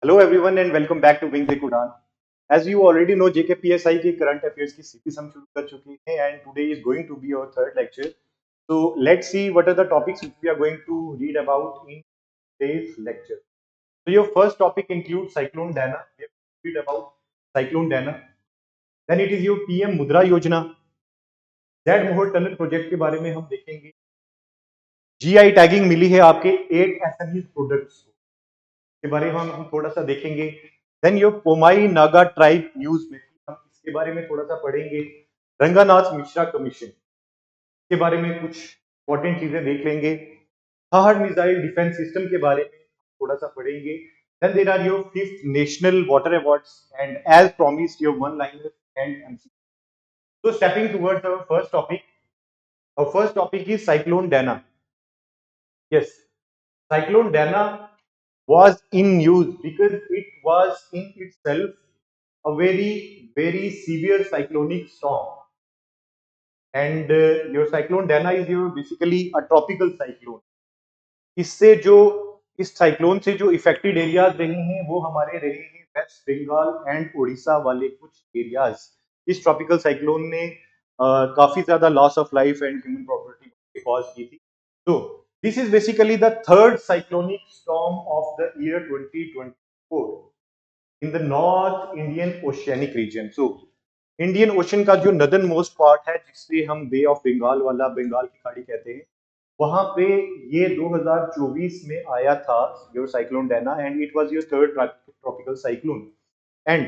Hello everyone and welcome back to Wings Ek Udan. As you already know, JKPSI की current affairs की series हम शुरू कर चुके हैं and today is going to be our third lecture. So let's see what are the topics which we are going to read about in today's lecture. So your first topic includes Cyclone Dana. We have to read about Cyclone Dana. Then it is your PM Mudra Yojana. Z मोहर tunnel project के बारे में हम देखेंगे. GI tagging मिली है आपके 8 SME products के बारे में हम थोड़ा सा देखेंगे. Then your Poumai Naga tribe news में हम इसके बारे में थोड़ा सा पढ़ेंगे. रंगानाथ मिश्रा कमीशन के बारे में कुछ इंपॉर्टेंट चीजें देख लेंगे. हार्ड मिसाइल डिफेंस सिस्टम के बारे में थोड़ा सा पढ़ेंगे. Then there are your fifth national water awards and as promised your one liner and MCQ. So stepping towards our first topic. Our first topic is Cyclone Dana. Yes, Cyclone Dana was in news because it was in itself a very severe cyclonic storm. And your cyclone Dana is your basically a tropical cyclone. इससे जो इस cyclone से जो affected areas रहे हैं वो हमारे रहे हैं वेस्ट बंगाल एंड उड़ीसा वाले कुछ एरियाज. इस ट्रॉपिकल साइक्लोन ने काफी ज्यादा loss of life and human property cause की थी. तो this is basically the third cyclonic storm of the year 2024 in the north Indian oceanic region. So Indian Ocean का जो नदर्न मोस्ट पार्ट है जिससे हम बे ऑफ बंगाल वाला बंगाल की खाड़ी कहते हैं, वहां पे ये 2024 में आया था your cyclone Dana and it was your third tropical cyclone. And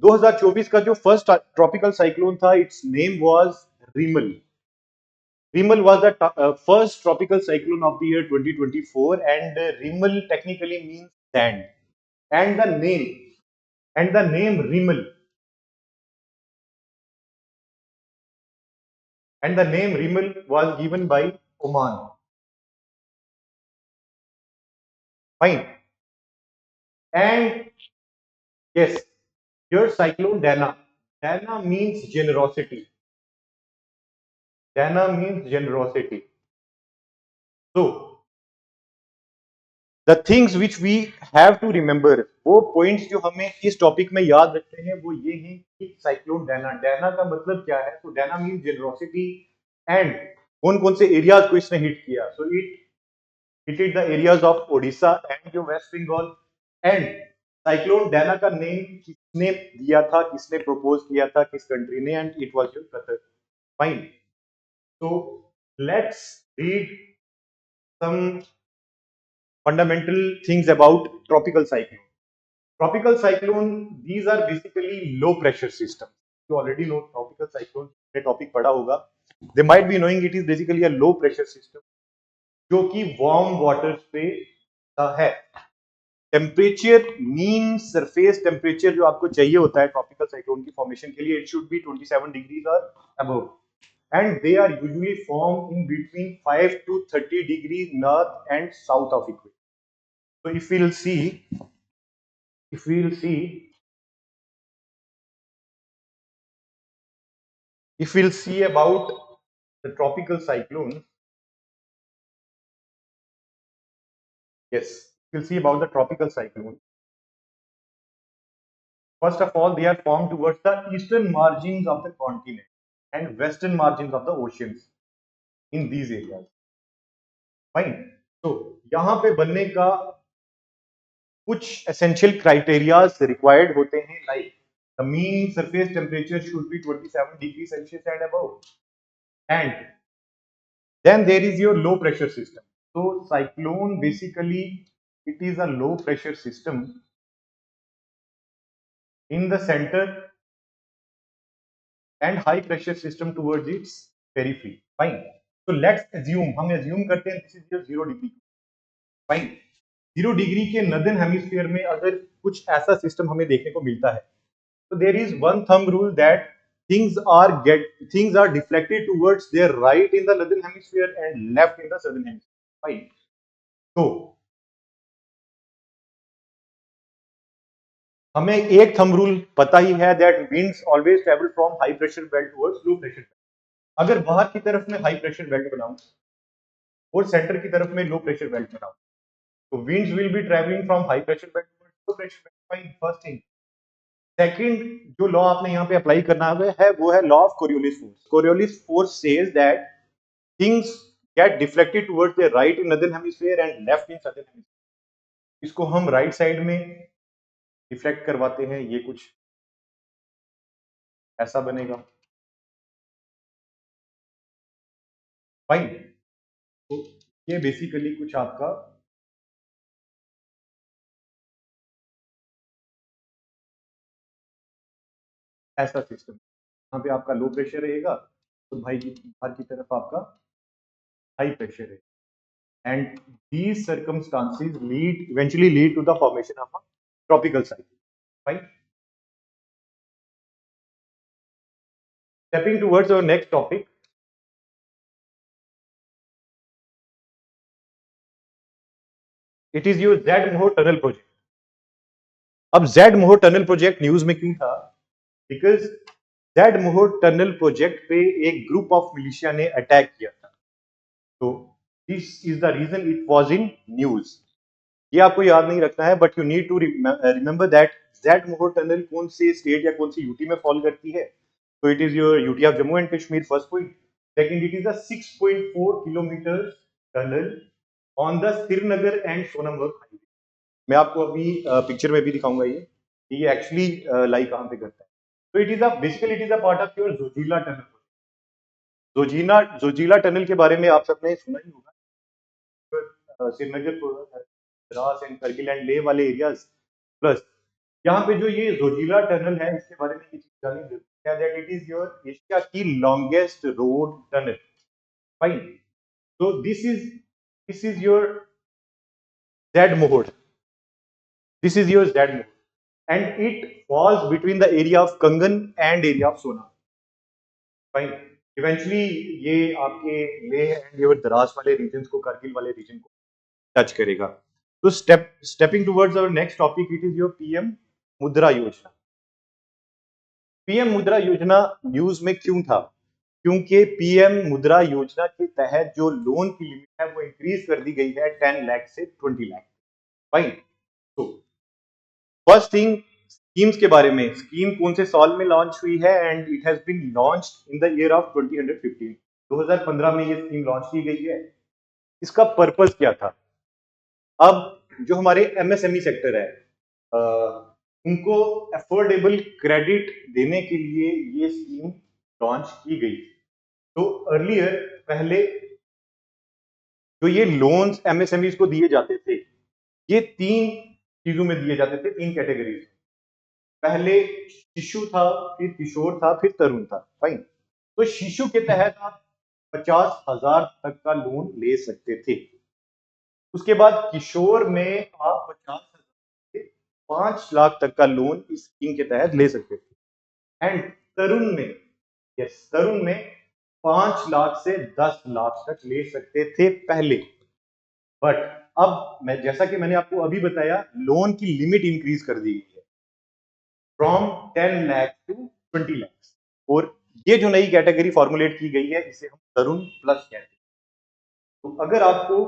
2024 का जो फर्स्ट ट्रॉपिकल साइक्लोन था its name was Remal. Rimal was the first tropical cyclone of the year 2024 and Rimal technically means sand. And the name Rimal was given by Oman. Fine. And yes, your cyclone Dana. Dana means generosity. Dana means generosity. So the things which we have to remember, वो points जो हमें इस topic में याद रखते हैं वो ये हैं कि साइक्लोन डैना. डैना का मतलब क्या है? तो डैना मीन जेनरोसिटी. एंड कौन कौन से एरियाज को इसने हिट किया? So it hitted the areas of Odisha and जो West Bengal. And cyclone Dana का नेम किसने दिया था, किसने प्रपोज किया था, किस कंट्री ने? And it was your Qatar. Fine. So let's read some fundamental things about tropical cyclone. Tropical cyclone, these are basically low pressure systems. You already know tropical cyclone ने topic पढ़ा होगा. They might be knowing it is basically a low pressure system जो कि warm waters पे है. Temperature, mean surface temperature जो आपको चाहिए होता है ट्रॉपिकल साइक्लोन की फॉर्मेशन के लिए, इट शुड बी 27 डिग्रीज और above. And they are usually formed in between 5 to 30 degrees north and south of equator. So if we'll see about the tropical cyclone, yes, we'll see about the tropical cyclone. First of all, they are formed towards the eastern margins of the continent and western margins of the oceans in these areas. Fine. So यहाँ पे बनने का कुछ essential criterias required होते हैं, like the mean surface temperature should be 27 degrees Celsius and above. And then there is your low pressure system. So cyclone basically it is a low pressure system in the center and high pressure system towards its periphery. Fine. So let's assume, हम assume करते हैं this is your 0 degree. Fine. 0 degree के northern hemisphere में अगर कुछ ऐसा system हमें देखने को मिलता है, तो there is one thumb rule that things are deflected towards their right in the northern hemisphere and left in the southern hemisphere. Fine. तो हमें एक थंब रूल पता ही है that winds always travel from high pressure belt towards low pressure belt. अगर बाहर की तरफ में हाई प्रेशर बेल्ट बनाऊं और सेंटर की तरफ में लो प्रेशर बेल्ट बनाऊं, तो winds will be traveling from high pressure belt pressure, fine, first thing. Second जो लॉ आपने यहाँ पे अप्लाई करना है वो है law of Coriolis force. Coriolis force says that things get deflected towards the right in northern hemisphere and left in southern hemisphere. इसको हम राइट साइड में डिफ्लेक्ट करवाते हैं, ये कुछ ऐसा बनेगा, फाइन। तो ये बेसिकली कुछ आपका ऐसा सिस्टम, यहाँ पे आपका लो प्रेशर रहेगा तो भाई की बाहर की तरफ आपका हाई प्रेशर है, and these circumstances eventually lead to the formation of a tropical cycle, right? Stepping towards our next topic, it is your Z Moho tunnel project. अब Z Moho tunnel project news में क्यों था? Because Z Moho tunnel project पे एक group of militia ने attack किया था, तो this is the reason it was in news. ये आपको याद नहीं रखना है, but you need to remember that Z Morh tunnel कौन से स्टेट या कौन सी यूटी में फॉल करती है। तो it is your UT of Jammu and Kashmir, first point. Second, it is a 6.4 kilometre tunnel on the Srinagar and Sonmarg highway. मैं आपको अभी पिक्चर में भी दिखाऊंगा ये एक्चुअली लाई कहाँ पे करता है। तो it is a basically it is a part of your Zoji La tunnel. Zoji La tunnel के बारे में आप सबने सुना ही होगा, श्रीनगर, द्रास एंड करगिल एंड लेह वाले एरियाज। प्लस यहाँ पे जो ये जोजिला टनल है, इसके बारे में ये चीज जाननी जरूरी है that it is your Asia की longest road tunnel, fine. so this is your Z Mohod, this is your Z Mohod, and it falls between the area of Kangan and area of Sona, fine. Eventually ये आपके Leh and your Dras वाले reason को, करगिल वाले reason को touch करेगा। तो stepping towards our next topic, it is your PM Mudra Yojana. PM Mudra योजना news में क्यों था? क्योंकि पीएम मुद्रा योजना के तहत जो लोन की लिमिट है वो इंक्रीज कर दी गई है 10 लाख से 20 लाख, फाइन। तो फर्स्ट थिंग, स्कीम्स के बारे में, स्कीम कौन से साल में लॉन्च हुई है, and it has been launched in the year of 2015। 2015 में ये स्कीम लॉन्च की गई है। इसका पर्पस क्या था? अब जो हमारे एमएसएमई सेक्टर है, उनको अफोर्डेबल क्रेडिट देने के लिए ये स्कीम लॉन्च की गई। तो अर्लियर पहले जो ये लोन्स एमएसएमई को दिए जाते थे, ये तीन चीजों में दिए जाते थे, तीन कैटेगरीज। पहले शिशु था, फिर किशोर था, फिर तरुण था, फाइन। तो शिशु के तहत आप 50,000 तक का लोन ले सकते थे। उसके बाद किशोर में आप 50,000 से 5 लाख तक का लोन इस स्कीम के तहत ले सकते थे। एंड तरुण में, यस, तरुण में 5 लाख से 10 लाख तक ले सकते थे पहले। बट अब मैं, जैसा कि मैंने आपको अभी बताया, लोन की लिमिट इंक्रीज कर दी गई है फ्रॉम 10 लाख टू 20 लाख, और ये जो नई कैटेगरी फॉर्मुलेट की गई है इसे हम तरुण प्लस कहते हैं। तो अगर आपको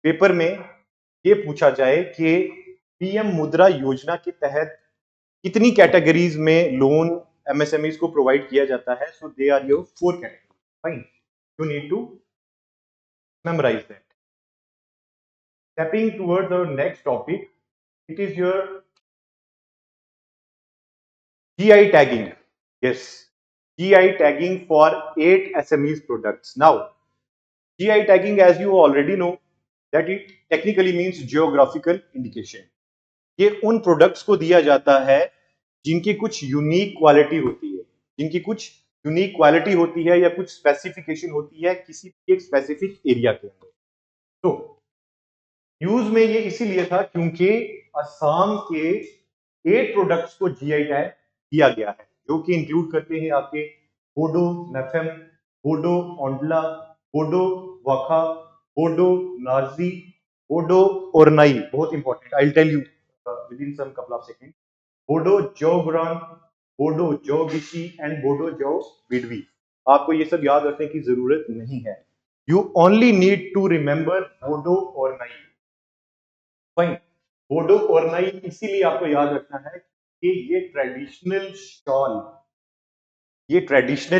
पेपर में ये पूछा जाए कि पीएम मुद्रा योजना के तहत कितनी कैटेगरीज में लोन एमएसएमईज को प्रोवाइड किया जाता है, so they are your 4 category, fine. You need to memorise that. Stepping towards our next topic, it is your GI tagging. Yes, GI tagging for 8 SMEs products. Now, GI tagging, as you already know, that it technically means geographical indication. ये उन products को दिया जाता है जिनकी कुछ unique quality होती है, जिनकी कुछ यूनिक क्वालिटी होती है या कुछ स्पेसिफिकेशन होती है किसी एक स्पेसिफिक एरिया के अंदर। तो न्यूज में ये इसीलिए था क्योंकि असम के 8 प्रोडक्ट्स को जीआई टैग दिया गया है, जो कि इंक्लूड करते हैं आपके बोडो नफेम, बोडो ओंडला, बोडो वाखा, बोडो नार्जी, बोडो ओरनाई, बहुत important, I will tell you within some couple of second, Bodo Jogran, Bodo जोगिशी एंड बोडो जो बिडवी। आपको ये सब याद रखने की जरूरत नहीं है, you only need to remember Bodo Ornai, fine. Bodo Ornai इसीलिए आपको याद रखना है कि ये ट्रेडिशनल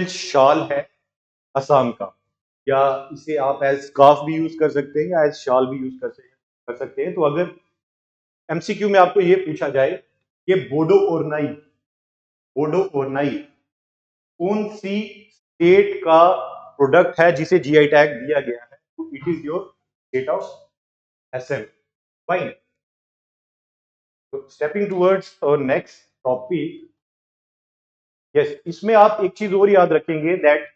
शॉल है असम का, या इसे आप एज स्कार्फ भी यूज कर सकते हैं या एज शॉल भी यूज कर सकते हैं। तो अगर एमसीक्यू में आपको ये पूछा जाए कि बोडो ओरनाई कौन सी स्टेट का प्रोडक्ट है जिसे जीआई टैग दिया गया है, तो it is your state of Assam. Fine. तो स्टेपिंग टुवर्ड्स और नेक्स्ट टॉपिक, यस, इसमें आप एक चीज और याद रखेंगे दैट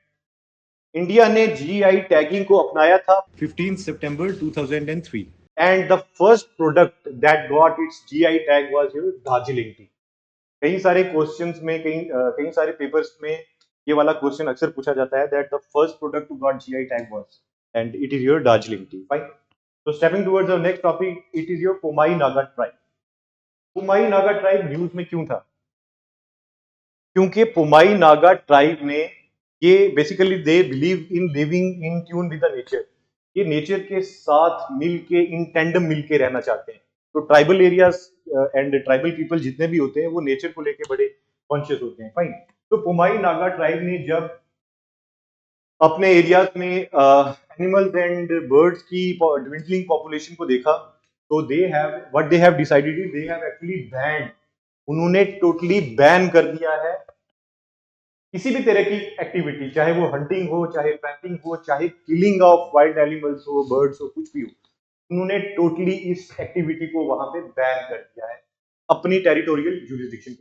इंडिया ने जीआई टैगिंग को अपनाया था 15 सितंबर 2003, and the first product that got its GI tag was your Darjeeling T. कई सारे क्वेश्चंस में, कई सारे पेपर्स में ये वाला क्वेश्चन अक्सर पूछा जाता है that the first product to got GI tag was, and it is your Darjeeling tea. Fine. So stepping towards our next topic, it is your Pomai Naga tribe. Pumai Naga tribe news में क्यों था? क्योंकि पुमाई नागा ट्राइब ने, ये basically they believe in living in tune with the nature, ये nature के साथ मिलके, इन टेंडम मिलके रहना चाहते हैं। तो tribal areas and tribal people जितने भी होते हैं वो नेचर को लेके बड़े कॉन्शियस होते हैं। फाइन। तो पुमाई नागा ट्राइब ने जब अपने एरियाज में एनिमल्स एंड बर्ड्स की ड्विंडलिंग पॉपुलेशन को देखा, तो they have decided, they have actually band, उन्होंने टोटली बैन कर दिया है किसी भी तरह की एक्टिविटी, चाहे वो हंटिंग हो, चाहे ट्रैपिंग हो, चाहे किलिंग ऑफ वाइल्ड एनिमल्स हो, बर्ड्स हो, कुछ भी हो, उन्होंने टोटली इस एक्टिविटी को वहां पे बैन कर दिया है अपनी टेरिटोरियल जुरिसडिक्शन।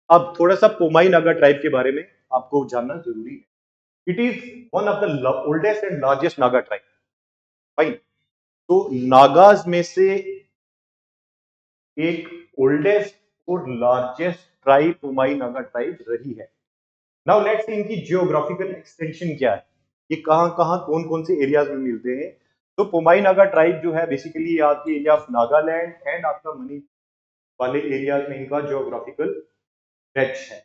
अब थोड़ा सा पोमाई नागा ट्राइब के बारे में आपको जानना जरूरी है। It is one of the oldest and largest Naga tribe. Fine. तो नागाज में से एक ओल्डेस्ट और लार्जेस्ट ट्राइब पोमाई नागा ट्राइब रही है। नाउ लेट्स सी इनकी जियोग्राफिकल एक्सटेंशन क्या है, ये कहां कहां कौन कौन से एरियाज में मिलते हैं। तो पोमाई नागा ट्राइब जो है बेसिकली आपकी एरिया ऑफ नागालैंड एंड आपका मणिपुर वाले एरियाज में इनका जियोग्राफिकल स्ट्रेच है।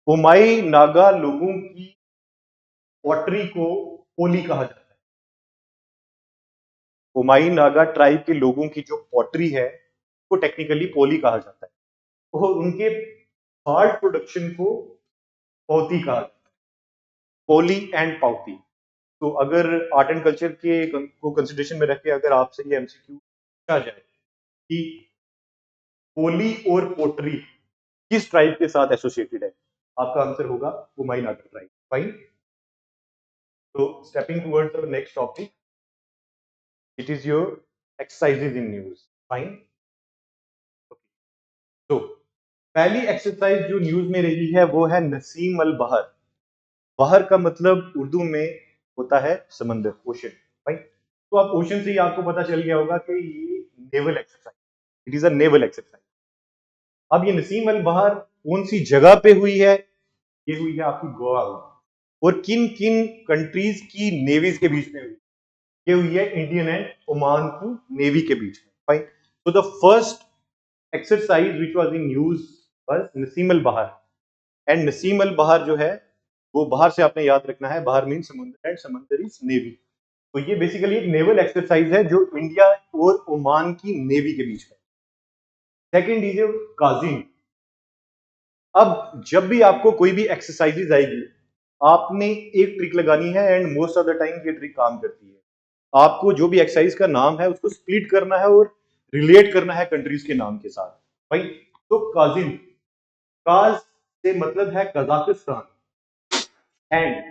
पोमाई नागा लोगों की पॉटरी को पोली कहा जाता है। पोमाई नागा ट्राइब के लोगों की जो पॉटरी है वो टेक्निकली पोली कहा जाता है। तो उनके हार्ड प्रोडक्शन को पौती कहा जाता है, पोली एंड पाउती। तो अगर आर्ट एंड कल्चर के को कंसिडरेशन में रख के अगर आपसे ये एमसीक्यू पूछा जाए कि पोली और पोट्री किस ट्राइब के साथ एसोसिएटेड है, आपका आंसर होगा कुमाई नागा ट्राइब। फाइन। तो stepping towards our next topic, it is your exercises in news. Fine. तो पहली एक्सरसाइज जो न्यूज में रही है वो है नसीम अल बहर। बहर का मतलब उर्दू में होता है समंदर, ओशन। फाइन। तो आप ओशन से ही आपको पता चल गया होगा कि ये naval exercise, it is a naval exercise. अब ये नसीम अल बहर कौन सी जगह पे हुई है? ये हुई है आपकी गोवा में। और किन किन कंट्रीज की नेवीज के बीच में हुई? ये हुई है इंडियन एंड ओमान की नेवी के बीच में। फाइन। तो the first exercise which was in news was Naseem Al Bahr. And Naseem Al बहर जो है वो बाहर से आपने याद रखना है, बाहर मीन समुद्र एंड समंदर इज नेवी। तो ये बेसिकली एक नेवल एक्सरसाइज है जो इंडिया और ओमान की नेवी के बीच में। Second is cousin. अब जब भी आपको कोई भी एक्सरसाइजेज आएगी, आपने एक ट्रिक लगानी है and most of the time ये ट्रिक काम करती है। आपको जो भी एक्सरसाइज का नाम है उसको स्प्लिट करना है और रिलेट करना है कंट्रीज के नाम के साथ। भाई, तो काजिन, काज से मतलब है Kazakhstan, and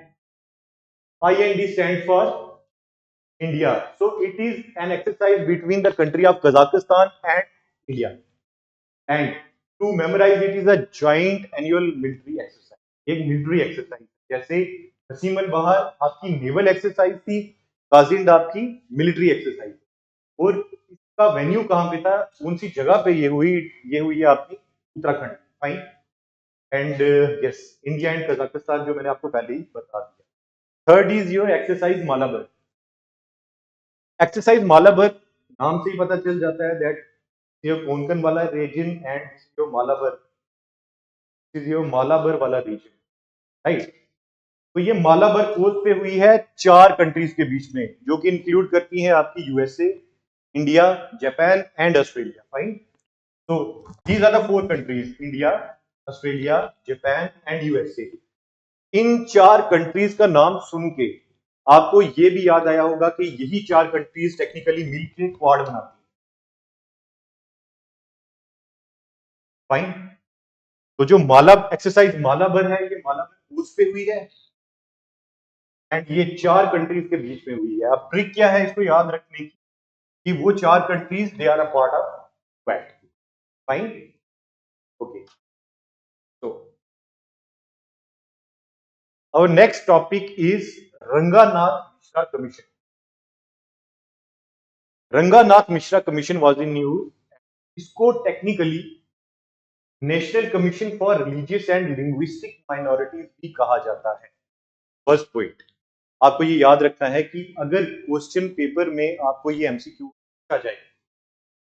IND stands for India. So it is an exercise between the country of Kazakhstan and India. And to memorize it is a joint annual military exercise. एक मिलिट्री एक्सरसाइज, जैसे Naseem Al बहर आपकी naval exercise थी, काजिंड आपकी military exercise. और इसका venue कहां पे था, कौन सी जगह पे ये हुई है आपकी Uttarakhand. Fine. And yes, India and Kazakhstan जो मैंने आपको पहले ही बता दिया। Third is your exercise Malabar. Exercise Malabar नाम से ही पता चल जाता है दैट ये कोंकण वाला रीजन एंड जो मालाबर इज योर मालाबर वाला रीजन। राइट। तो ये मालाबर कोस्ट पे हुई है 4 कंट्रीज के बीच में, जो कि इंक्लूड करती हैं आपकी USA, India, Japan and Australia. Fine. So these are the four countries: India, Australia, Japan and USA. इन चार कंट्रीज का नाम सुन के आपको ये भी याद आया होगा कि यही चार कंट्रीज टेक्निकली मिलके क्वाड बनाती है। फाइन। तो जो माला एक्सरसाइज मालाबर है, ये मालाबर उस पे हुई है एंड ये चार कंट्रीज के बीच में हुई है। अब ट्रिक क्या है इसको याद रखने की कि वो चार countries they are a part of Quad. Fine. Okay. तो our next topic is Ranganath Mishra Commission. Ranganath Mishra Commission was in news. इसको technically national commission for religious and linguistic minorities भी कहा जाता है। फर्स्ट पॉइंट आपको ये याद रखना है कि अगर क्वेश्चन पेपर में आपको ये एमसीक्यू पूछा जाए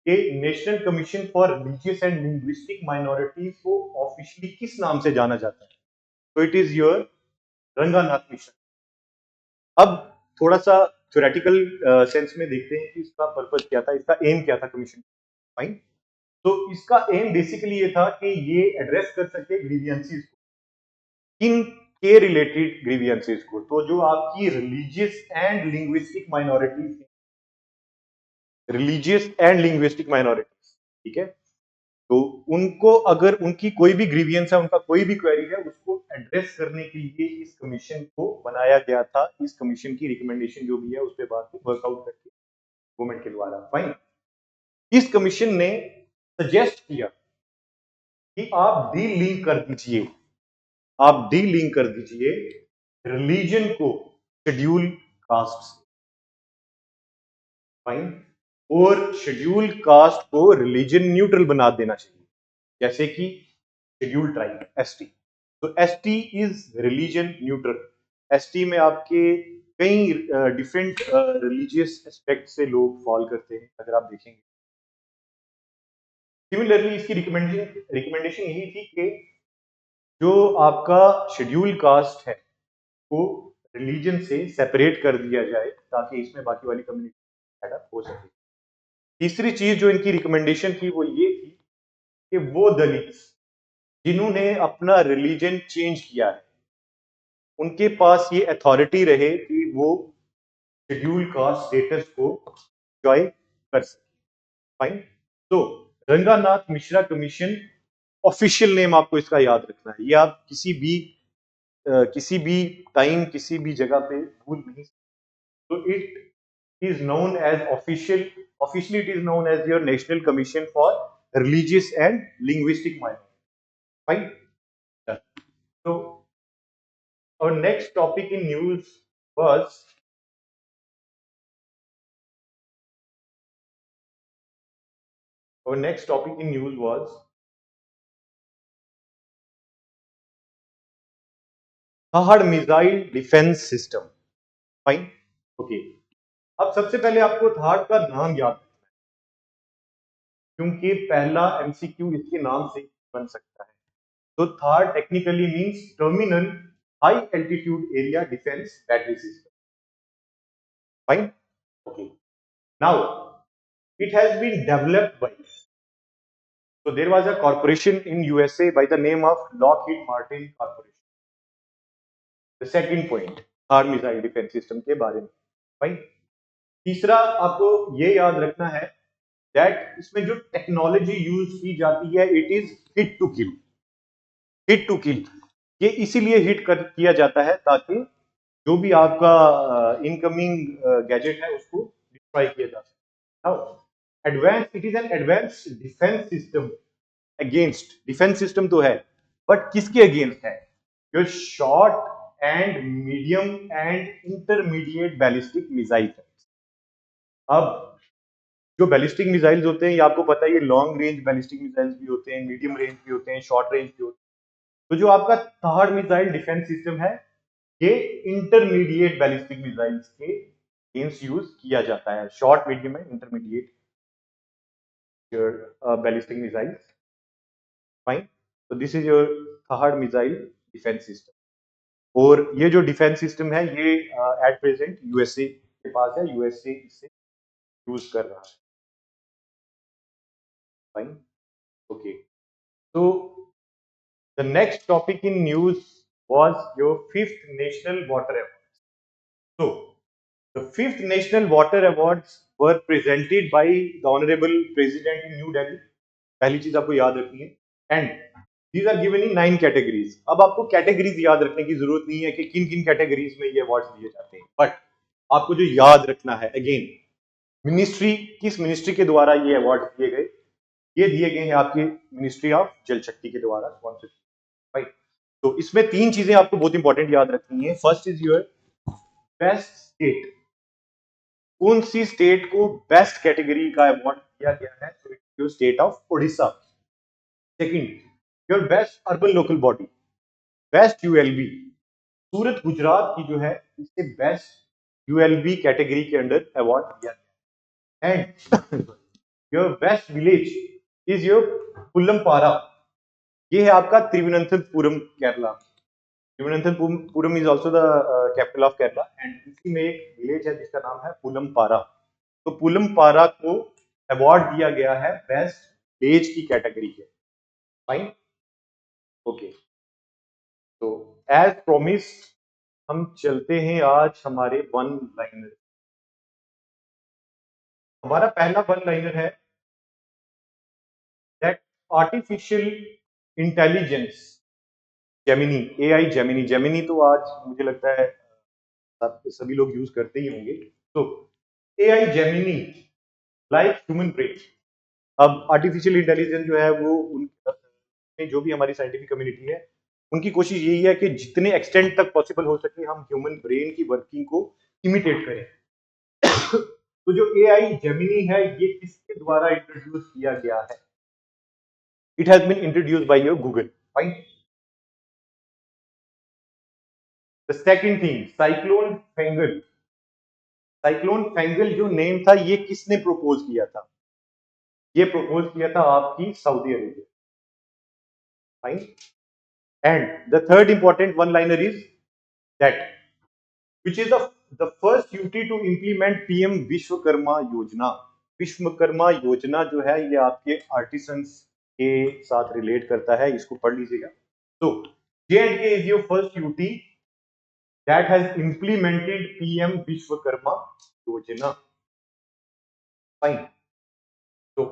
कि national commission for religious and linguistic minorities को ऑफिशियली किस नाम से जाना जाता है, तो it is your Ranganath mission. अब थोड़ा सा थ्योरेटिकल सेंस में देखते हैं कि इसका पर्पज क्या था, इसका एम क्या था कमीशन। फाइन। तो इसका एम बेसिकली ये था कि ये एड्रेस कर सके ग्रीवियंसेस को। किन के रिलेटेड ग्रीवियंसेस को? तो जो आपकी religious and linguistic minorities, religious and linguistic minorities, ठीक है, तो उनको अगर उनकी कोई भी ग्रीवियंस है, उनका कोई भी क्वेरी है, उसको एड्रेस करने के लिए इस कमीशन को बनाया गया था। इस कमीशन की रिकमेंडेशन जो भी है उस पर बाद में वर्कआउट करके गवर्नमेंट के द्वारा। फाइन। इस कमीशन ने सजेस्ट किया कि आप डी लिंक कर दीजिए, आप डी लिंक कर दीजिए रिलीजन को शेड्यूल कास्ट से। फाइन। और शेड्यूल कास्ट को रिलीजन न्यूट्रल बना देना चाहिए, जैसे कि शेड्यूल ट्राइब एसटी। तो ST is religion neutral. ST में आपके कई डिफरेंट रिलीजियस एस्पेक्ट से लोग फॉल करते हैं, अगर आप देखेंगे। सिमिलरली इसकी रिकमेंडेशन यही थी कि जो आपका शेड्यूल कास्ट है को रिलीजन से सेपरेट कर दिया जाए ताकि इसमें बाकी वाली कम्युनिटी एडअप हो सके। तीसरी चीज जो इनकी रिकमेंडेशन थी वो ये थी कि वो दलित जिन्होंने अपना रिलीजन चेंज किया है, उनके पास ये अथॉरिटी रहे कि वो शेड्यूल कास्ट स्टेटस को एंजॉय कर सके। फाइन। तो Ranganath Mishra commission, official name आपको इसका याद रखना है, ये आप किसी भी टाइम किसी भी जगह पे भूल नहीं सकते। तो it is known as officially it is known as your National Commission for Religious and Linguistic Minorities. Fine. Done. So our next topic in news was Thahad Missile Defense System. Fine. Okay. अब सबसे पहले आपको थाड का नाम याद रखना है, क्योंकि पहला एमसीक्यू इसके नाम से बन सकता है। तो थाड technically means terminal high altitude area defence battery system. Fine. Okay. Now it has been developed by, so there was a corporation in USA by the name of Lockheed Martin Corporation. The second point थाड missile defence system के बारे में। Fine. तीसरा आपको ये याद रखना है दैट इसमें जो टेक्नोलॉजी यूज की जाती है it is hit to kill. Hit to kill ये इसीलिए किया जाता है ताकि जो भी आपका इनकमिंग गैजेट है उसको डिस्ट्रॉय किया जा सके। Now advance, it is an advance defence system against, defence system तो है बट किसके अगेंस्ट है? जो short and medium and intermediate ballistic missile है। अब जो बैलिस्टिक मिसाइल्स होते हैं ये आपको पता है, ये लॉन्ग रेंज बैलिस्टिक मिसाइल्स भी होते हैं, मीडियम रेंज भी होते हैं, शॉर्ट रेंज भी होते हैं। तो जो आपका थर्ड मिसाइल डिफेंस सिस्टम है ये इंटरमीडिएट बैलिस्टिक मिसाइल्स के अगेंस्ट यूज किया जाता है। Short, medium and intermediate ballistic missiles. Fine. तो this is your third missile defence system. और ये जो डिफेंस सिस्टम है ये एट प्रेजेंट यूएसए के पास है, यूएसए इसे यूज कर रहा है। Fine. Okay. So the next topic in news was your fifth National Water Award. So the fifth National Water Awards were presented by the Honorable President in New Delhi. पहली चीज आपको याद रखनी है and these are given in 9 categories. अब आपको categories याद रखने की जरूरत नहीं है कि किन किन कैटेगरीज में ये अवार्ड्स दिए जाते हैं, बट आपको जो याद रखना है अगेन, मिनिस्ट्री, किस मिनिस्ट्री के द्वारा ये अवार्ड दिए गए, ये दिए गए हैं आपके मिनिस्ट्री ऑफ जल शक्ति के द्वारा स्पॉन्सर. राइट. तो इसमें तीन चीजें आपको बहुत इंपॉर्टेंट याद रखनी है. First is your best state. कौन सी स्टेट को बेस्ट कैटेगरी का अवार्ड दिया गया है? तो it's your state of Odisha. Second, your best urban local body, best ULB. Surat Gujarat की जो है इससे बेस्ट यूएलबी कैटेगरी के अंडर अवार्ड दिया गया. And your best village is your Pullampara. ये है आपका Trivendrapuram Kerala. Trivendrapuram is also the capital of Kerala and इसी में एक विलेज है जिसका नाम है पुलमपारा. तो पुलमपारा को अवार्ड दिया गया है बेस्ट विलेज की कैटेगरी के. फाइन. ओके. तो एज प्रॉमिस हम चलते हैं आज हमारे वन लाइनर. हमारा पहला वन लाइनर है that artificial intelligence Gemini, AI Gemini. Gemini तो आज मुझे लगता है सभी लोग यूज करते ही होंगे. तो AI Gemini like human brain. अब आर्टिफिशियल इंटेलिजेंस जो है वो जो भी हमारी साइंटिफिक कम्युनिटी है उनकी कोशिश यही है कि जितने एक्सटेंट तक पॉसिबल हो सके हम ह्यूमन ब्रेन की वर्किंग को इमिटेट करें. तो जो एआई जेमिनी है ये किसके द्वारा इंट्रोड्यूस किया गया है? It has been introduced by your Google. Fine. The second thing, cyclone Fengal. Cyclone Fengal जो नेम था ये किसने प्रपोज किया था? ये प्रपोज किया था आपकी Saudi Arabia. Fine. And the third important one liner is that which is the first UT to implement PM Vishwakarma योजना. विश्वकर्मा योजना जो है ये आपके आर्टिसंस के साथ रिलेट करता है, इसको पढ़ लीजिएगा. तो J&K is your first UT that has implemented PM Vishwakarma योजना. फाइन. तो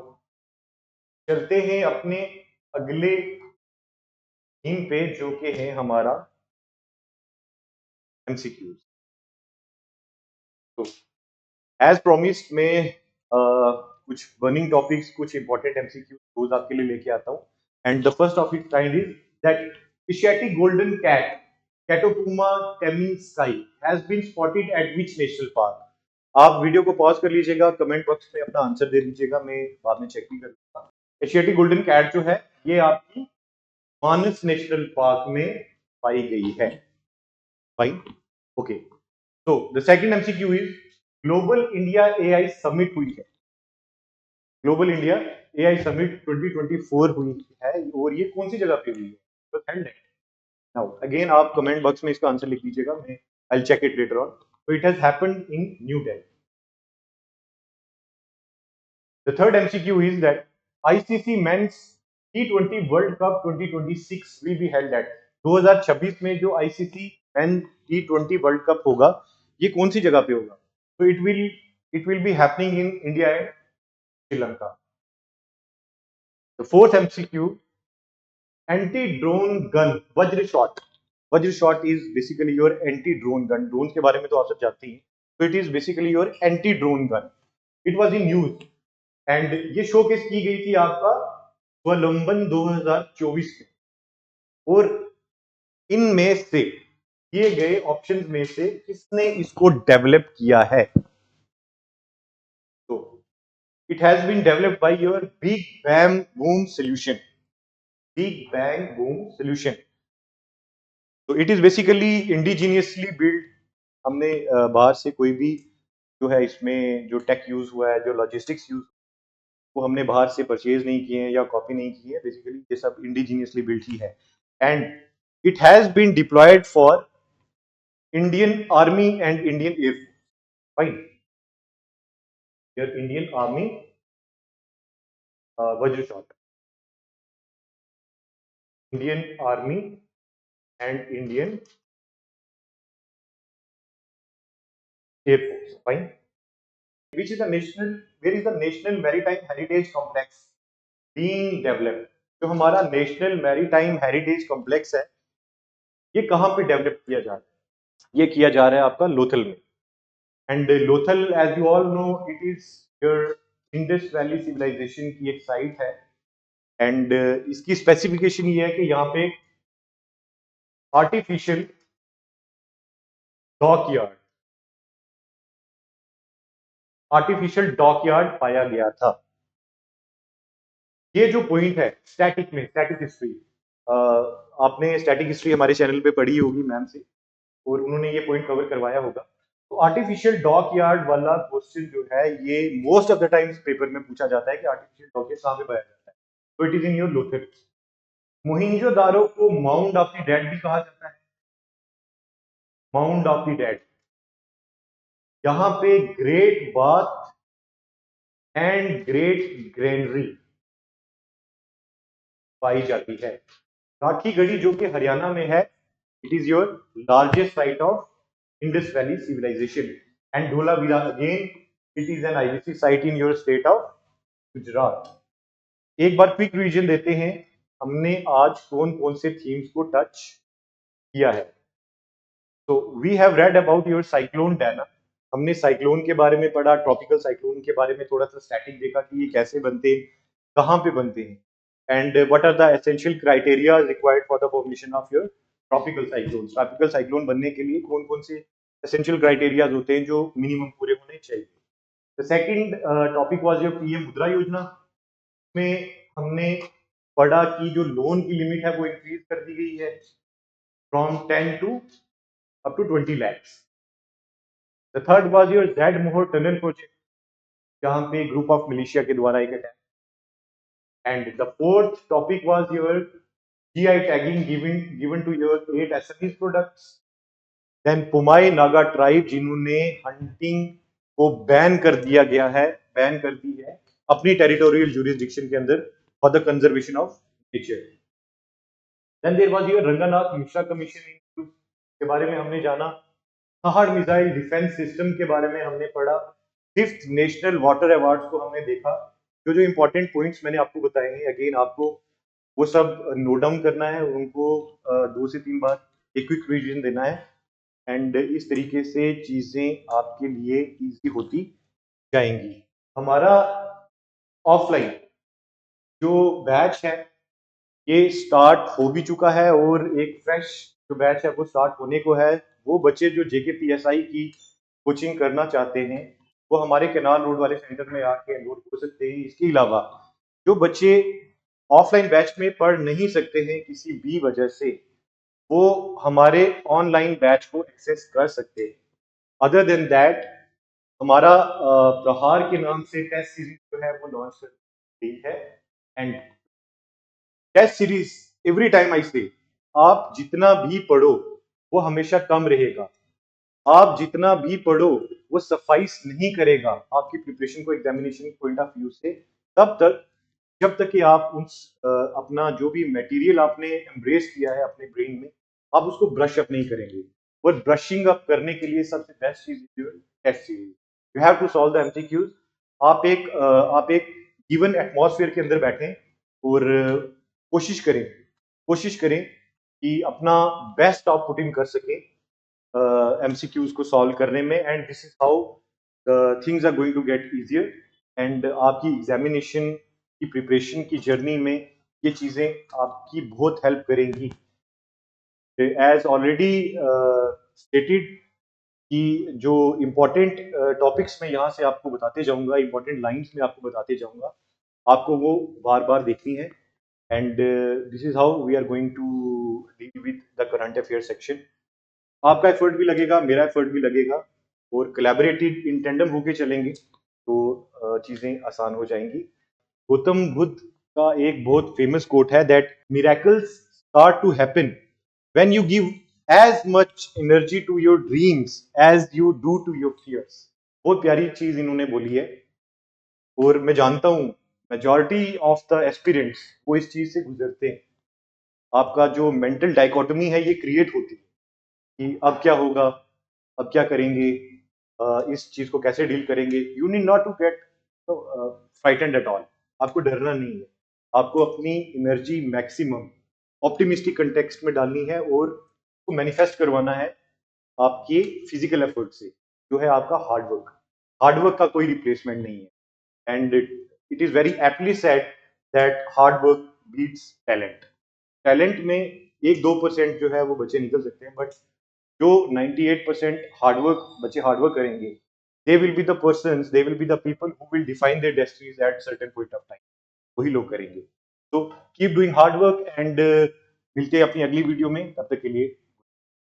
चलते हैं अपने अगले थीम पे जो कि है हमारा MCQs. तो एज प्रॉमिस्ड मैं कुछ बर्निंग टॉपिक्स, कुछ इंपॉर्टेंट एमसीक्यू रोज आपके लिए लेके आता हूँ. And the first of it kind is that Asiatic golden cat Catopuma temminckii has been spotted at which national park? आप वीडियो को पॉज कर लीजिएगा, कमेंट बॉक्स में अपना आंसर दे दीजिएगा, मैं बाद में चेक भी कर लूंगा. एशियाटिक गोल्डन कैट जो है ये आपकी मानस नेशनल पार्क में पाई गई है. फाइन. ओके. तो the second MCQ is global India AI summit हुई है. ग्लोबल इंडिया एआई समिट 2024 हुई है और ये कौन सी जगह पे हुई है? तो थाईलैंड. नाउ अगेन आप कमेंट बॉक्स में इसका आंसर लिख लीजिएगा, मैं I will check it later on. तो it has happened in New Delhi. The third MCQ is that ICC men's T20 world cup 2026 will be held at. 2026 में जो ICC main T20 world cup होगा ये कौन सी जगह पे होगा? तो it will be happening in India and Sri Lanka. The fourth MCQ, anti-drone gun, वज्र शॉट. वज्र shot is basically your anti-drone gun. Drones के बारे में तो आप सब जानते हैं. So it is basically your anti-drone gun. It was in news and ये शोकेस की गई थी आपका स्वलंबन 2024 में. और इनमें से दिए गए ऑप्शंस में से किसने इसको डेवलप किया है? तो it has been developed by your Big Bang Boom solution. Big Bang Boom solution. तो it is basically indigenously build. हमने बाहर से कोई भी जो है इसमें जो टेक यूज हुआ है, जो लॉजिस्टिक्स यूज, वो हमने बाहर से परचेज नहीं किए हैं या कॉपी नहीं की है. बेसिकली ये सब इंडिजीनियसली बिल्ड ही है and it has been deployed for Indian army and Indian air force. Fine. Your Indian army Vajra Shot, Indian army and Indian air force, fine. Which is the national, where is the national maritime heritage complex being developed? जो हमारा national maritime heritage complex है, ये कहाँ पे develop किया जा रहा है? ये किया जा रहा है आपका लोथल में। And Lothal, as you all know, it is your Indus valley civilisation की एक साइट है। एंड इसकी स्पेसिफिकेशन ये है कि यहाँ पे आर्टिफिशियल डॉकयार्ड, आर्टिफिशियल डॉकयार्ड पाया गया था। ये जो पॉइंट है स्टैटिक में, स्टैटिक हिस्ट्री, आपने स्टैटिक हिस्ट्री हमारे चैनल पे पढ़ी होगी मैम से, और उन्होंने ये पॉइंट कवर करवाया होगा। तो आर्टिफिशियल डॉक यार्ड वाला क्वेश्चन जो है, ये most of the times paper में पूछा जाता है कि आर्टिफिशियल डॉक यार्ड कहाँ पे पाया जाता है। तो it is in your Lothal. Mohenjo-daro को माउंट ऑफ द डेड भी कहा जाता है, माउंट ऑफ द डेड। यहाँ पे great bath and great granary पाई जाती है। राखीगढ़ी जो कि हरियाणा में है, it is your largest site of Indus valley civilisation. And Dholavira again, it is an IVC site in your state of Gujarat. एक बार क्विक रिवीजन देते हैं, हमने आज कौन कौन से थीम्स को टच किया है। तो we have read about your cyclone Dana, हमने साइक्लोन के बारे में पढ़ा, ट्रॉपिकल साइक्लोन के बारे में थोड़ा सा स्टैटिक देखा कि ये कैसे बनते हैं, कहाँ पे बनते हैं, and what are the essential criteria required for the formation of your tropical cyclone. Tropical cyclone बनने के लिए कौन कौन से एसेंशियल क्राइटेरिया होते हैं जो मिनिमम पूरे होने चाहिए। The second topic was your PM Mudra योजना, में हमने पढ़ा कि जो लोन की लिमिट है वो इंक्रीज कर दी गई है from 10 to up to 20 lakhs। The third was your Z Morh tunnel project, जहां पे ग्रुप ऑफ मिलिशिया के द्वारा एक attack. And the fourth topic was your GI tagging given to your 8 SMEs products. Then Pumai Naga tribe, जिन्होंने hunting को ban कर दिया गया है, बैन कर दी है अपनी टेरिटोरियल जुरिसडिक्शन के अंदर for the conservation of nature. Then there was your Ranganath Mishra commission के बारे में हमने जाना। पहाड़ मिसाइल डिफेंस सिस्टम के बारे में हमने पढ़ा। फिफ्थ नेशनल वाटर अवार्ड्स को हमने देखा। जो जो इंपॉर्टेंट पॉइंट्स मैंने आपको बताए हैं, अगेन आपको वो सब नोट डाउन करना है, उनको 2 से 3 बार एक क्विक रिवीजन देना है। एंड इस तरीके से चीजें आपके लिए इजी होती जाएंगी। हमारा ऑफलाइन जो बैच है ये स्टार्ट हो भी चुका है, और एक फ्रेश जो बैच है वो स्टार्ट होने को है। वो बच्चे जो JKPSI की कोचिंग करना चाहते हैं वो हमारे कैनाल रोड वाले सेंटर में आके एनरोल हो सकते हैं। इसके अलावा जो बच्चे ऑफलाइन बैच में पढ़ नहीं सकते हैं किसी भी वजह से, वो हमारे ऑनलाइन बैच को एक्सेस कर सकते हैं। अदर देन दैट, हमारा प्रहार के नाम से टेस्ट सीरीज जो है वो लॉन्च कर दी है। And test series, every time I say, आप जितना भी पढ़ो वो हमेशा कम रहेगा। आप जितना भी पढ़ो वो सफाइस नहीं करेगा आपकी प्रिपरेशन को एग्जामिनेशन पॉइंट ऑफ व्यू से, तब तक जब तक कि आप उस अपना जो भी मटेरियल आपने एम्ब्रेस किया है अपने ब्रेन में, आप उसको ब्रश अप नहीं करेंगे। और ब्रशिंग अप करने के लिए सबसे बेस्ट चीज test series. You have to solve the MCQs। आप एक गिवन एटमॉस्फेयर के अंदर बैठें और कोशिश करें कि अपना बेस्ट आप पुट इन कर सकें MCQs को सॉल्व करने में। And this is how the things are going to get easier. And आपकी एग्जामिनेशन की प्रिपरेशन की जर्नी में ये चीज़ें आपकी बहुत हेल्प करेंगी। एज ऑलरेडी स्टेटेड कि जो इम्पोर्टेंट टॉपिक्स मैं यहाँ से आपको बताते जाऊँगा, इम्पोर्टेंट लाइंस में आपको बताते जाऊँगा, आपको वो बार बार देखनी है। And this is how we are going to deal with the current affair section. आपका एफर्ट भी लगेगा, मेरा एफर्ट भी लगेगा, और कोलैबोरेटिव इन टेंडम होके चलेंगे तो चीजें आसान हो जाएंगी। गौतम बुद्ध का एक बहुत फेमस कोट है that miracles start to happen when you give as much energy to your dreams as you do to your fears. बहुत प्यारी चीज इन्होंने बोली है, और मैं जानता हूं मेजॉरिटी ऑफ द एस्पिरेंट्स वो इस चीज से गुजरते हैं। आपका जो मेंटल डाइकोटमी है ये क्रिएट होती है कि अब क्या होगा, अब क्या करेंगे, इस चीज को कैसे डील करेंगे। You need not to get frightened at all. आपको डरना नहीं है, आपको अपनी एनर्जी मैक्सिमम ऑप्टिमिस्टिक कंटेक्स्ट में डालनी है और उसको मैनिफेस्ट करवाना है आपके फिजिकल एफर्ट से, जो है आपका हार्डवर्क। हार्डवर्क का कोई रिप्लेसमेंट नहीं है and it is very aptly said that hard work beats talent. Talent में 1-2% जो है वो बच्चे निकल सकते हैं, बट जो 98% हार्डवर्क बच्चे हार्डवर्क करेंगे, they will be the persons, they will be the people who will define their destinies at certain point of time. वही लोग करेंगे। तो keep doing hard work and मिलते हैं अपनी अगली वीडियो में। तब तक के लिए